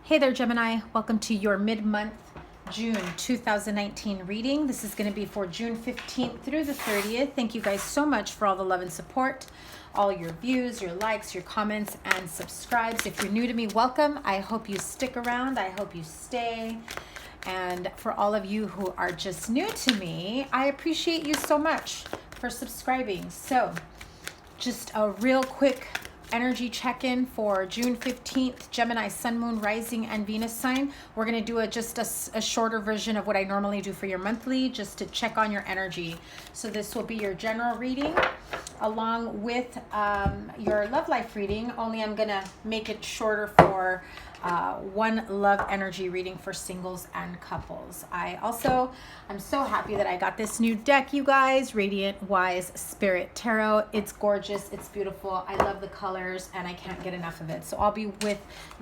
Hey there, Gemini. Welcome to your mid-month June 2019 reading. This is going to be for June 15th through the 30th. Thank you guys so much for all the love and support, all your views, your likes, your comments, and subscribes. If you're new to me, welcome. I hope you stick around. I hope you stay. And for all of you who are just new to me, I appreciate you so much for subscribing. So just a real quick energy check-in for June 15th, Gemini, Sun, Moon, Rising, and Venus sign. We're going to do a shorter version of what I normally do for your monthly, just to check on your energy. So this will be your general reading along with your love life reading, only I'm going to make it shorter for one love energy reading for singles and couples. I'm so happy that I got this new deck, you guys, Radiant Wise Spirit Tarot. It's gorgeous, it's beautiful, I love the colors, and I can't get enough of it. So I'll be with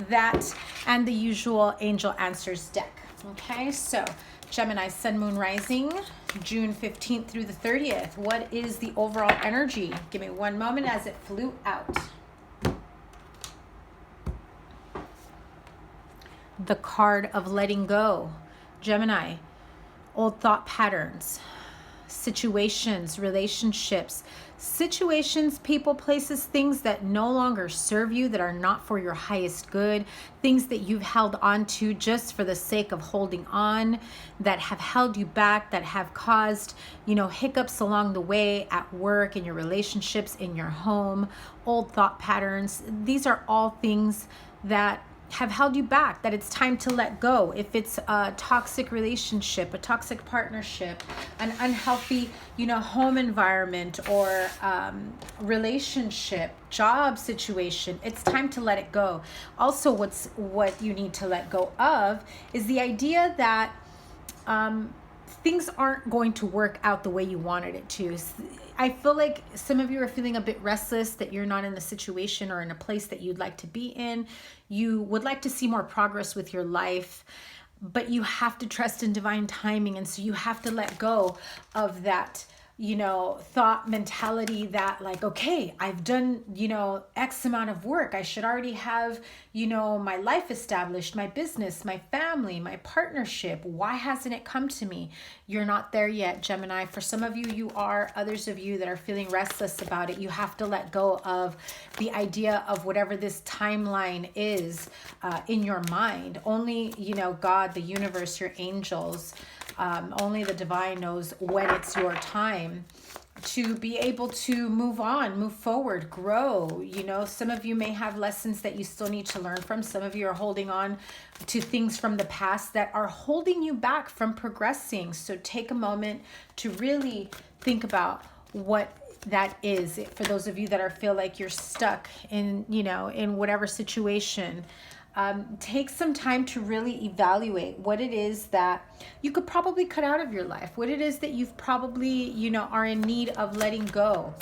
that and the usual Angel Answers deck. Okay, so Gemini, Sun, Moon, Rising, June 15th through the 30th. What is the overall energy? Give me one moment as it flew out. The card of letting go. Gemini, old thought patterns, situations, relationships, people, places, things that no longer serve you, that are not for your highest good, things that you've held on to just for the sake of holding on, that have held you back, that have caused, hiccups along the way at work, in your relationships, in your home, old thought patterns. These are all things that have held you back, that it's time to let go. If it's a toxic relationship, a toxic partnership, an unhealthy, home environment or relationship, job situation, it's time to let it go. Also, what you need to let go of is the idea that things aren't going to work out the way you wanted it to. I feel like some of you are feeling a bit restless, that you're not in the situation or in a place that you'd like to be in. You would like to see more progress with your life, but you have to trust in divine timing. And so you have to let go of that, thought mentality that like, okay, I've done, X amount of work. I should already have, my life established, my business, my family, my partnership. Why hasn't it come to me? You're not there yet, Gemini. For some of you, you are. Others of you that are feeling restless about it, you have to let go of the idea of whatever this timeline is in your mind. Only, God, the universe, your angels, only the divine knows when it's your time to be able to move on, move forward, grow. Some of you may have lessons that you still need to learn from. Some of you are holding on to things from the past that are holding you back from progressing. So take a moment to really think about what that is. For those of you that feel like you're stuck in, in whatever situation, take some time to really evaluate what it is that you could probably cut out of your life, what it is that you've probably, are in need of letting go.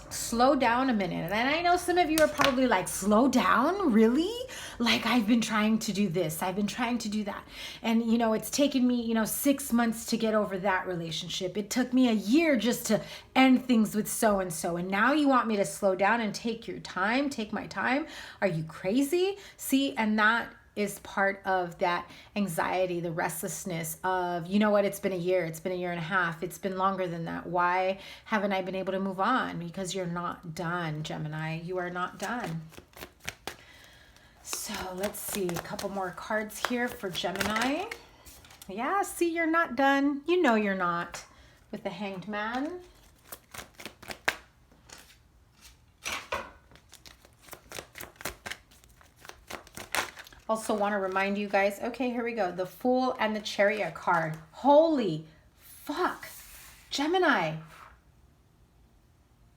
Slow down a minute. And I know some of you are probably like, slow down? Really? Like, I've been trying to do this. I've been trying to do that. And, it's taken me, 6 months to get over that relationship. It took me a year just to end things with so-and-so. And now you want me to slow down and take your time, take my time? Are you crazy? See, and that is part of that anxiety, the restlessness of, it's been a year, it's been a year and a half, it's been longer than that. Why haven't I been able to move on? Because you're not done, Gemini. You are not done. So let's see, a couple more cards here for Gemini. Yeah, see, you're not done. You're not. With the Hanged Man. Also want to remind you guys, okay, here we go. The Fool and the Chariot card. Holy fuck. Gemini.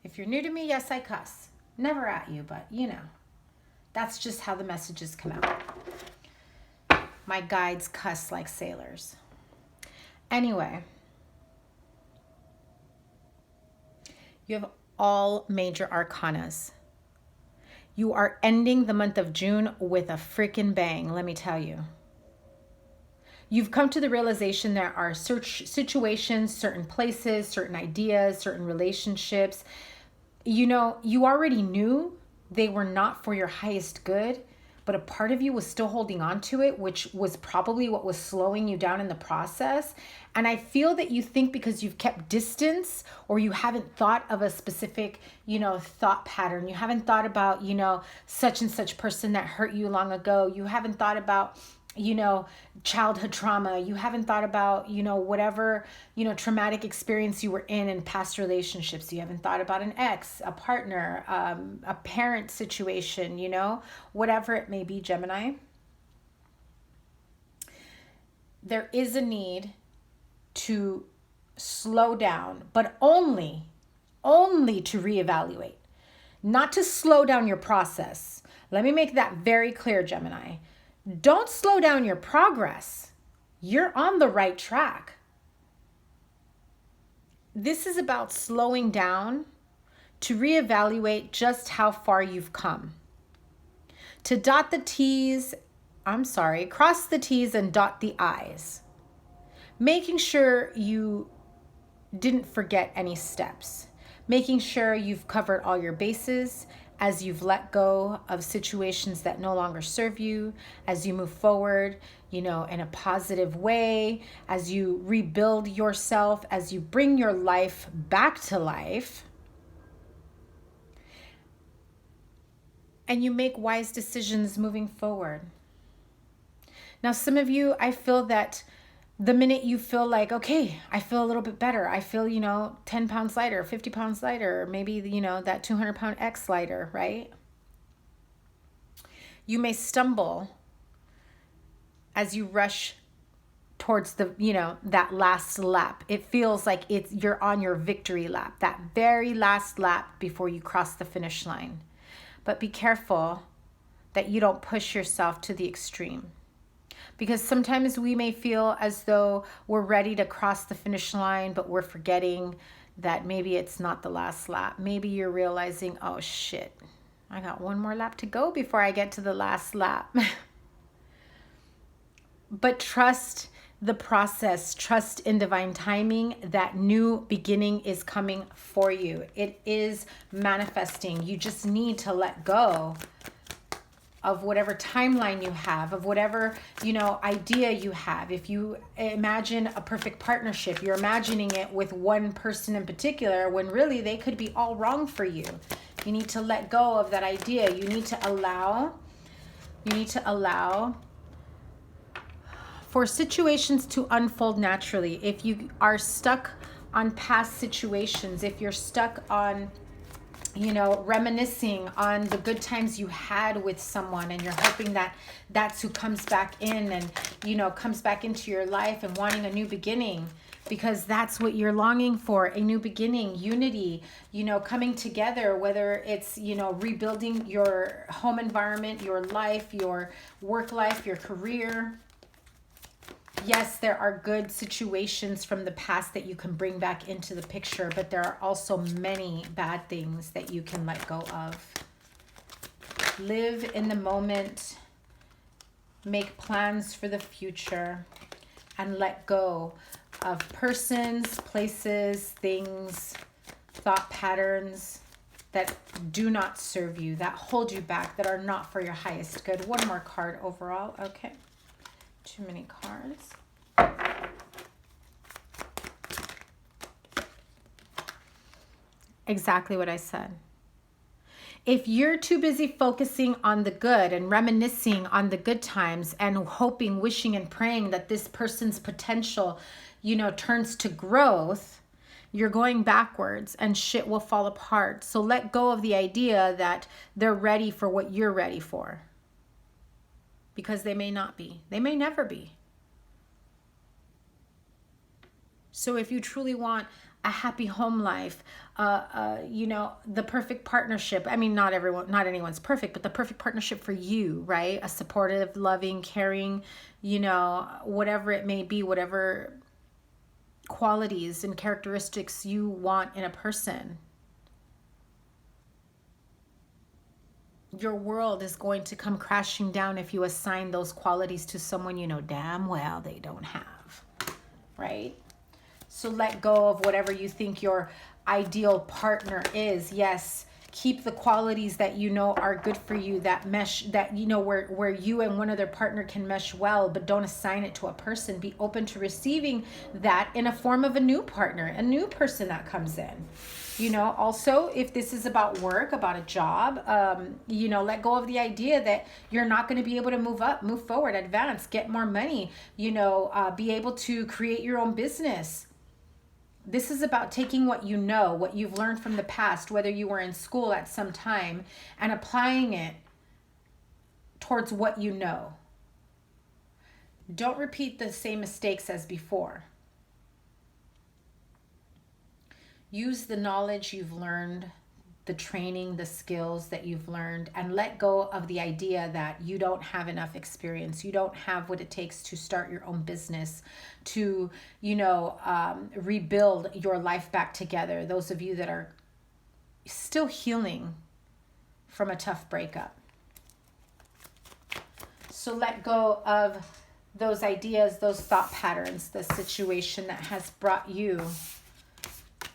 If you're new to me, yes, I cuss. Never at you, but that's just how the messages come out. My guides cuss like sailors. Anyway. You have all major arcanas. You are ending the month of June with a freaking bang, let me tell you. You've come to the realization there are situations, certain places, certain ideas, certain relationships. You already knew they were not for your highest good, but a part of you was still holding on to it, which was probably what was slowing you down in the process. And I feel that you think because you've kept distance, or you haven't thought of a specific, thought pattern, you haven't thought about, such and such person that hurt you long ago, you haven't thought about, childhood trauma, you haven't thought about, whatever, traumatic experience you were in past relationships, you haven't thought about an ex, a partner, a parent situation, whatever it may be, Gemini. There is a need to slow down, but only to reevaluate, not to slow down your process. Let me make that very clear, Gemini. Don't slow down your progress. You're on the right track. This is about slowing down to reevaluate just how far you've come. To cross the T's and dot the I's. Making sure you didn't forget any steps. Making sure you've covered all your bases as you've let go of situations that no longer serve you, as you move forward, in a positive way, as you rebuild yourself, as you bring your life back to life, and you make wise decisions moving forward. Now, some of you, I feel that the minute you feel like, okay, I feel a little bit better, I feel, 10 pounds lighter, 50 pounds lighter, maybe, that 200-pound X lighter, right? You may stumble as you rush towards that last lap. It feels like you're on your victory lap, that very last lap before you cross the finish line. But be careful that you don't push yourself to the extreme. Because sometimes we may feel as though we're ready to cross the finish line, but we're forgetting that maybe it's not the last lap. Maybe you're realizing, oh shit, I got one more lap to go before I get to the last lap. But trust the process, trust in divine timing. That new beginning is coming for you. It is manifesting. You just need to let go of whatever timeline you have, of whatever, idea you have. If you imagine a perfect partnership, you're imagining it with one person in particular, when really they could be all wrong for you. You need to let go of that idea. You need to allow for situations to unfold naturally. If you are stuck on past situations, if you're stuck on reminiscing on the good times you had with someone, and you're hoping that that's who comes back in and, comes back into your life and wanting a new beginning, because that's what you're longing for, a new beginning, unity, coming together, whether it's, rebuilding your home environment, your life, your work life, your career. Yes, there are good situations from the past that you can bring back into the picture, but there are also many bad things that you can let go of. Live in the moment, make plans for the future, and let go of persons, places, things, thought patterns that do not serve you, that hold you back, that are not for your highest good. One more card overall. Okay. Too many cards. Exactly what I said. If you're too busy focusing on the good and reminiscing on the good times and hoping, wishing, and praying that this person's potential, turns to growth, you're going backwards and shit will fall apart. So let go of the idea that they're ready for what you're ready for. Because they may not be. They may never be. So if you truly want a happy home life, the perfect partnership. I mean, not anyone's perfect, but the perfect partnership for you, right? A supportive, loving, caring, whatever it may be, whatever qualities and characteristics you want in a person. Your world is going to come crashing down if you assign those qualities to someone you know damn well they don't have, right? So let go of whatever you think your ideal partner is. Yes, Keep the qualities that you know are good for you, that mesh, that you know where you and one other partner can mesh well, but don't assign it to a person. Be open to receiving that in a form of a new partner, a new person that comes in. You know, also, if this is about work, about a job, you know, let go of the idea that you're not going to be able to move up, move forward, advance, get more money, you know, be able to create your own business. This is about taking what you know, what you've learned from the past, whether you were in school at some time, and applying it towards what you know. Don't repeat the same mistakes as before. Use the knowledge you've learned, the training, the skills that you've learned, and let go of the idea that you don't have enough experience. You don't have what it takes to start your own business, to, you know, rebuild your life back together. Those of you that are still healing from a tough breakup. So let go of those ideas, those thought patterns, the situation that has brought you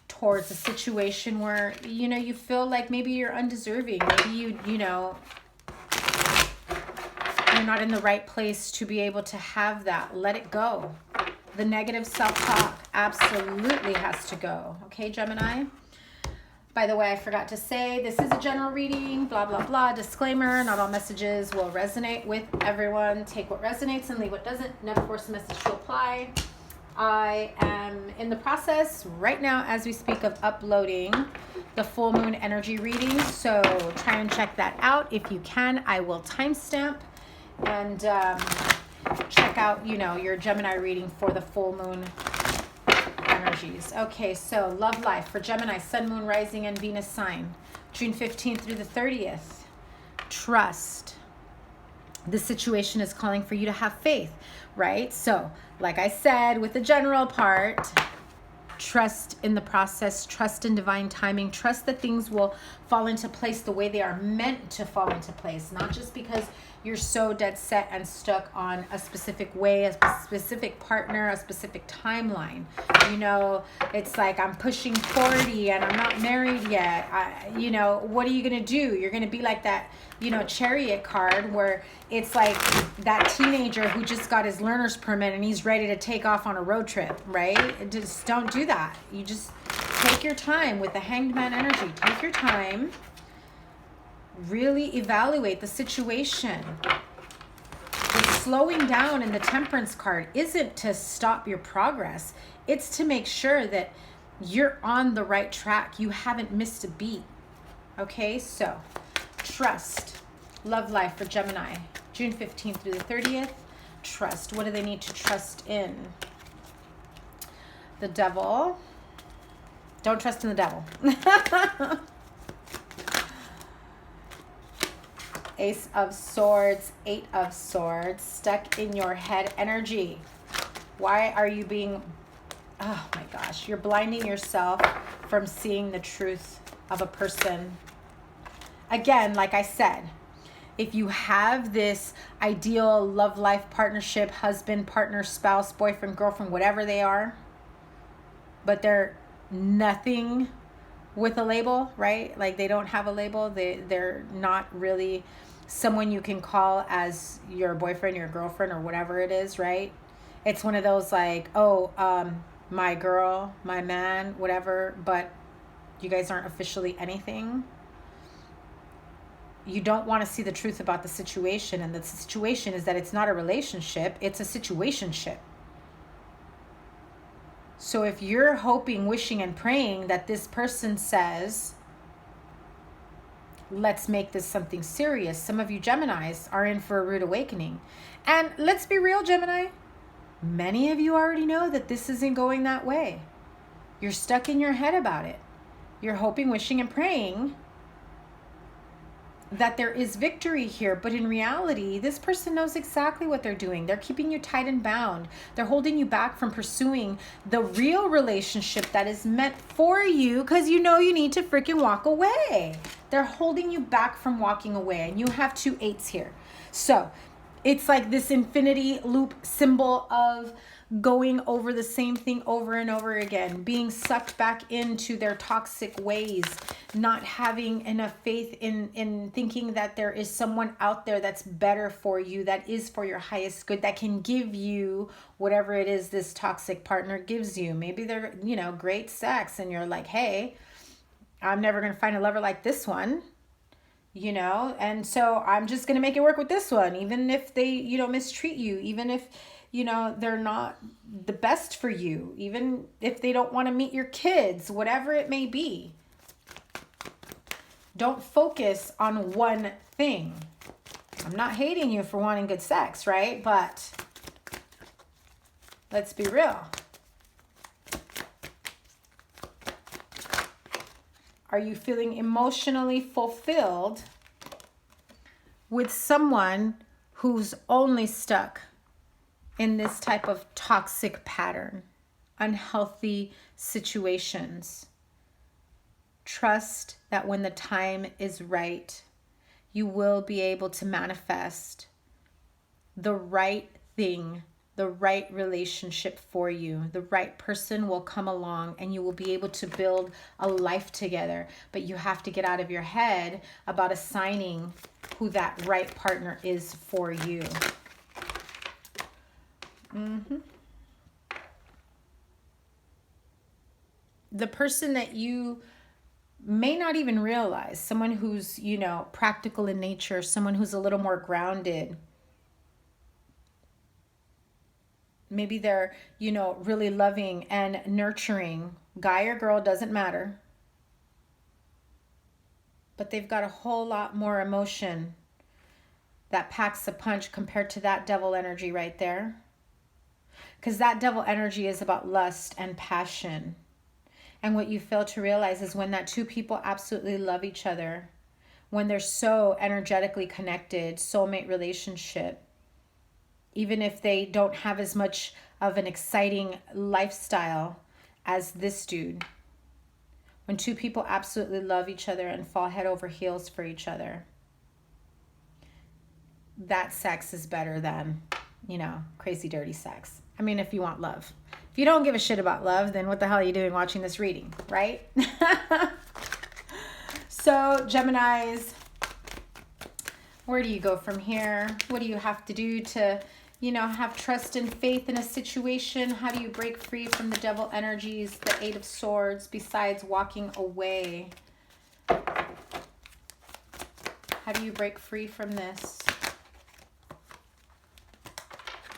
towards a situation where, you know, you feel like maybe you're undeserving. Maybe you know, you're not in the right place to be able to have that. Let it go. The negative self-talk absolutely has to go. Okay, Gemini? By the way, I forgot to say, this is a general reading, blah, blah, blah. Disclaimer, not all messages will resonate with everyone. Take what resonates and leave what doesn't. Never force a message to apply. I am in the process right now as we speak of uploading the full moon energy reading. So try and check that out if you can. I will timestamp and check out, you know, your Gemini reading for the full moon energies. Okay, so love life for Gemini, Sun, Moon, Rising, and Venus sign, June 15th through the 30th. Trust. The situation is calling for you to have faith, right? So, like I said, with the general part, trust in the process, trust in divine timing, trust that things will fall into place the way they are meant to fall into place, not just because you're so dead set and stuck on a specific way, a specific partner, a specific timeline. You know, it's like I'm pushing 40 and I'm not married yet. You know, what are you going to do? You're going to be like that, you know, Chariot card where it's like that teenager who just got his learner's permit and he's ready to take off on a road trip, right? Just don't do that. You just take your time with the Hanged Man energy. Take your time. Really evaluate the situation. The slowing down in the Temperance card isn't to stop your progress. It's to make sure that you're on the right track. You haven't missed a beat. Okay, so trust. Love life for Gemini, June 15th through the 30th. Trust. What do they need to trust in? The Devil. Don't trust in the devil. Ace of Swords, Eight of Swords, stuck in your head energy. Why are you being, oh my gosh, you're blinding yourself from seeing the truth of a person. Again, like I said, if you have this ideal love life partnership, husband, partner, spouse, boyfriend, girlfriend, whatever they are, but they're nothing with a label, right? Like they don't have a label. They're not really someone you can call as your boyfriend, your girlfriend, or whatever it is, right? It's one of those like, oh, my girl, my man, whatever, but you guys aren't officially anything. You don't want to see the truth about the situation, and the situation is that it's not a relationship, it's a situationship. So if you're hoping, wishing, and praying that this person says, let's make this something serious, some of you Geminis are in for a rude awakening. And let's be real, Gemini, many of you already know that this isn't going that way. You're stuck in your head about it. You're hoping, wishing, and praying that there is victory here, but in reality, this person knows exactly what they're doing. They're keeping you tight and bound. They're holding you back from pursuing the real relationship that is meant for you because you know you need to freaking walk away. They're holding you back from walking away, and you have 2 8s here. So It's like this infinity loop symbol of going over the same thing over and over again, being sucked back into their toxic ways, not having enough faith in thinking that there is someone out there that's better for you, that is for your highest good, that can give you whatever it is this toxic partner gives you. Maybe they're, you know, great sex, and you're like, hey, I'm never going to find a lover like this one. You know, and so I'm just going to make it work with this one, even if they, you know, mistreat you, even if, you know, they're not the best for you, even if they don't want to meet your kids, whatever it may be. Don't focus on one thing. I'm not hating you for wanting good sex, right? But let's be real. Are you feeling emotionally fulfilled with someone who's only stuck in this type of toxic pattern, unhealthy situations? Trust that when the time is right, you will be able to manifest the right thing, the right relationship for you. The right person will come along and you will be able to build a life together. But you have to get out of your head about assigning who that right partner is for you. The person that you may not even realize, someone who's, you know, practical in nature, someone who's a little more grounded. Maybe they're, you know, really loving and nurturing. Guy or girl, doesn't matter. But they've got a whole lot more emotion that packs a punch compared to that devil energy right there. Because that devil energy is about lust and passion. And what you fail to realize is when that two people absolutely love each other, when they're so energetically connected, soulmate relationship, even if they don't have as much of an exciting lifestyle as this dude, when two people absolutely love each other and fall head over heels for each other, that sex is better than, you know, crazy dirty sex. I mean, if you want love. If you don't give a shit about love, then what the hell are you doing watching this reading, right? So, Geminis, where do you go from here? What do you have to do to, you know, have trust and faith in a situation? How do you break free from the devil energies, the Eight of Swords, besides walking away? How do you break free from this?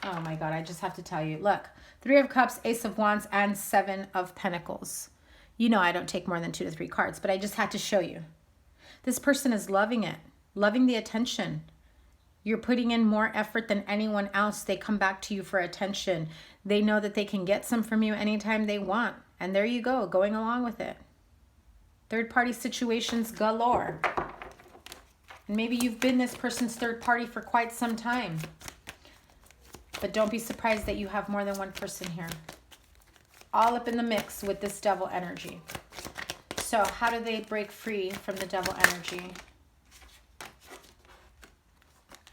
Oh my God, I just have to tell you. Look, Three of Cups, Ace of Wands, and Seven of Pentacles. You know I don't take more than 2 to 3 cards, but I just had to show you. This person is loving it, loving the attention. You're putting in more effort than anyone else. They come back to you for attention. They know that they can get some from you anytime they want. And there you go, going along with it. Third-party situations galore. And maybe you've been this person's third party for quite some time. But don't be surprised that you have more than one person here. All up in the mix with this devil energy. So how do they break free from the devil energy?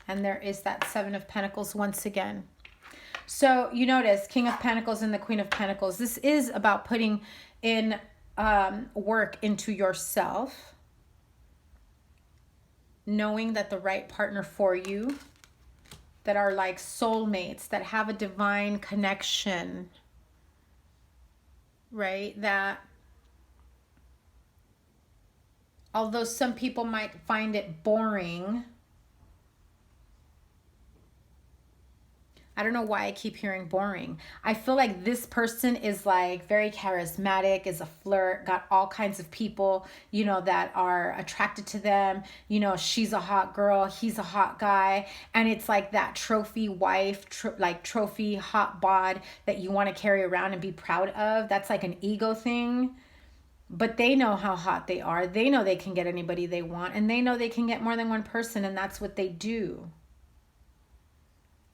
And there is that Seven of Pentacles once again. So you notice King of Pentacles and the Queen of Pentacles. This is about putting in work into yourself. Knowing that the right partner for you, that are like soulmates, that have a divine connection, right? That although some people might find it boring, I don't know why I keep hearing boring. I feel like this person is like very charismatic, is a flirt, got all kinds of people, you know, that are attracted to them. You know, she's a hot girl, he's a hot guy. And it's like that trophy wife, trophy hot bod that you want to carry around and be proud of. That's like an ego thing. But they know how hot they are. They know they can get anybody they want. And they know they can get more than one person. And that's what they do.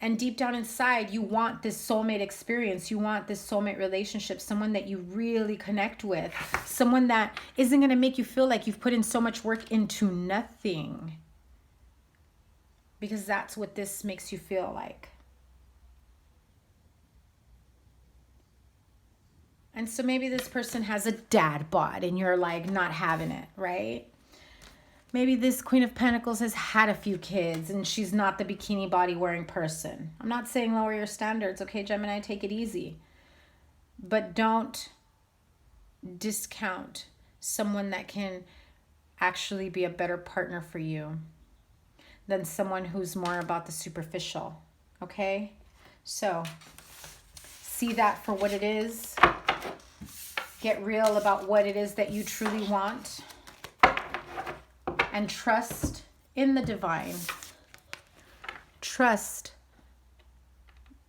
And deep down inside, you want this soulmate experience. You want this soulmate relationship, someone that you really connect with, someone that isn't going to make you feel like you've put in so much work into nothing. because that's what this makes you feel like. And so maybe this person has a dad bod and you're like not having it, right? Maybe this Queen of Pentacles has had a few kids and she's not the bikini body wearing person. I'm not saying lower your standards, okay, Gemini, take it easy. But don't discount someone that can actually be a better partner for you than someone who's more about the superficial, okay? So see that for what it is. Get real about what it is that you truly want. And trust in the divine. Trust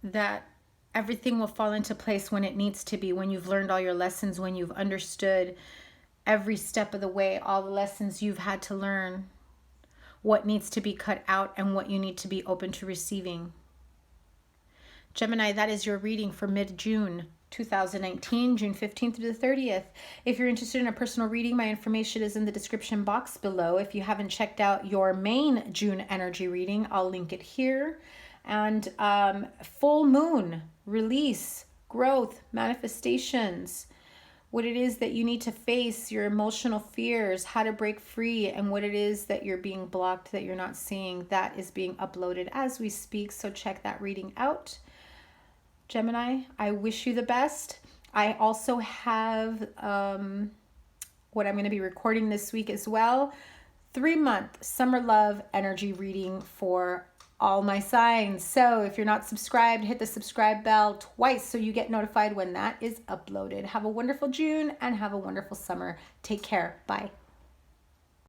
that everything will fall into place when it needs to be, when you've learned all your lessons, when you've understood every step of the way, all the lessons you've had to learn, what needs to be cut out and what you need to be open to receiving. Gemini, that is your reading for mid-June 2019, June 15th through the 30th. If you're interested in a personal reading, my information is in the description box below. If you haven't checked out your main June energy reading, I'll link it here. And full moon, release, growth, manifestations, what it is that you need to face, your emotional fears, how to break free, and what it is that you're being blocked, that you're not seeing, that is being uploaded as we speak. So check that reading out. Gemini, I wish you the best. I also have what I'm going to be recording this week as well. 3-month summer love energy reading for all my signs. So if you're not subscribed, hit the subscribe bell twice so you get notified when that is uploaded. Have a wonderful June and have a wonderful summer. Take care. Bye.